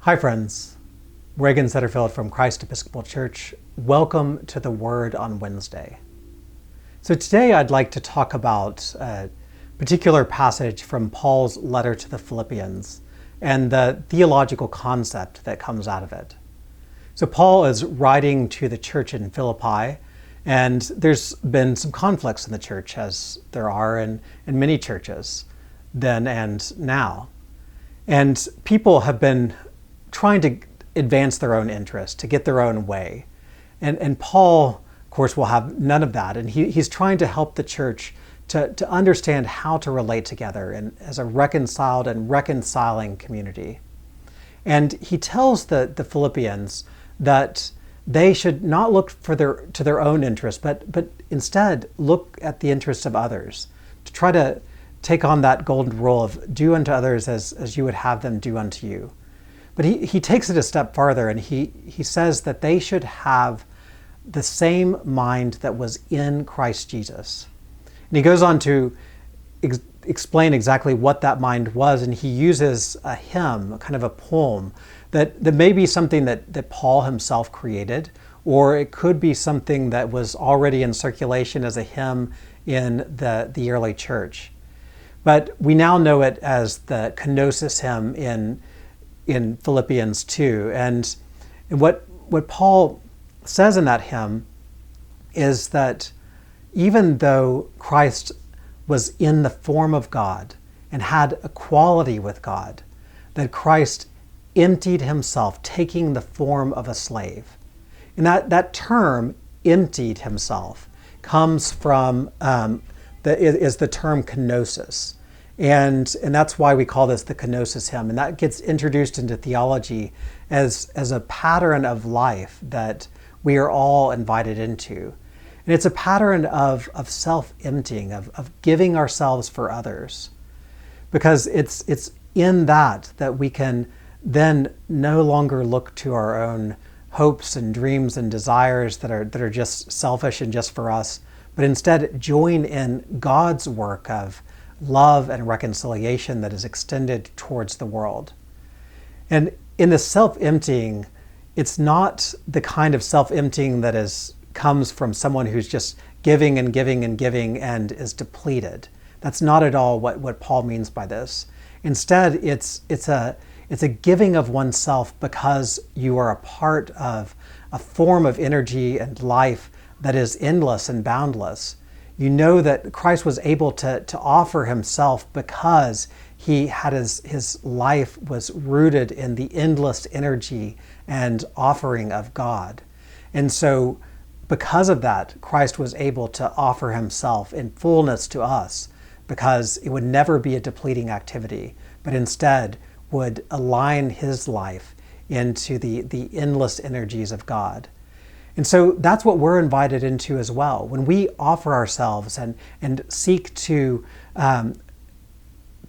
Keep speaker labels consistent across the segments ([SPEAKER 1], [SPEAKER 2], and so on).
[SPEAKER 1] Hi friends, Reagan Setterfield from Christ Episcopal Church. Welcome to the Word on Wednesday. So today I'd like to talk about a particular passage from Paul's letter to the Philippians and the theological concept that comes out of it. So Paul is writing to the church in Philippi, and there's been some conflicts in the church, as there are in many churches then and now. And people have been trying to advance their own interest, to get their own way. And Paul, of course, will have none of that. And he's trying to help the church to understand how to relate together and as a reconciled and reconciling community. And he tells the Philippians that they should not look to their own interest, but instead look at the interests of others, to try to take on that golden rule of do unto others as you would have them do unto you. But he takes it a step farther, and he says that they should have the same mind that was in Christ Jesus. And he goes on to explain exactly what that mind was, and he uses a hymn, kind of a poem, that may be something that Paul himself created, or it could be something that was already in circulation as a hymn in the early church. But we now know it as the kenosis hymn in Philippians 2. And what Paul says in that hymn is that even though Christ was in the form of God and had equality with God, that Christ emptied himself, taking the form of a slave. And that term, emptied himself, comes from, is the term kenosis. And that's why we call this the kenosis hymn. And that gets introduced into theology as a pattern of life that we are all invited into. And it's a pattern of self-emptying, of giving ourselves for others. Because it's in that we can then no longer look to our own hopes and dreams and desires that are just selfish and just for us, but instead join in God's work of love and reconciliation that is extended towards the world. And in the self-emptying, it's not the kind of self-emptying that comes from someone who's just giving and giving and giving and is depleted. That's not at all what Paul means by this. Instead, it's a giving of oneself because you are a part of a form of energy and life that is endless and boundless. You know that Christ was able to offer himself because he had his life was rooted in the endless energy and offering of God. And so because of that, Christ was able to offer himself in fullness to us, because it would never be a depleting activity, but instead would align his life into the endless energies of God. And so that's what we're invited into as well. When we offer ourselves and seek to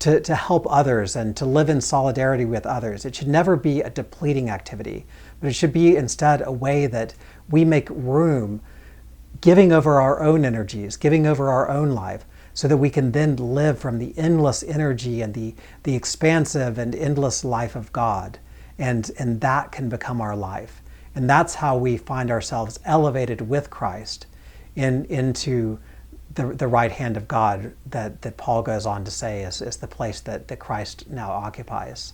[SPEAKER 1] help others and to live in solidarity with others, it should never be a depleting activity, but it should be instead a way that we make room, giving over our own energies, giving over our own life, so that we can then live from the endless energy and the expansive and endless life of God. And that can become our life. And that's how we find ourselves elevated with Christ into the right hand of God that Paul goes on to say is the place that Christ now occupies.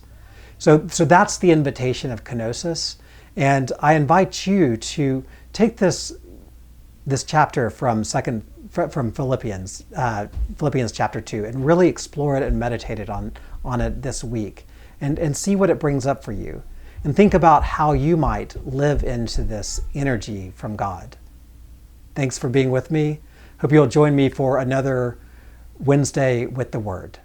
[SPEAKER 1] So that's the invitation of kenosis. And I invite you to take this chapter from Philippians, Philippians chapter 2, and really explore it and meditate it on it this week and see what it brings up for you. And think about how you might live into this energy from God. Thanks for being with me. Hope you'll join me for another Wednesday with the Word.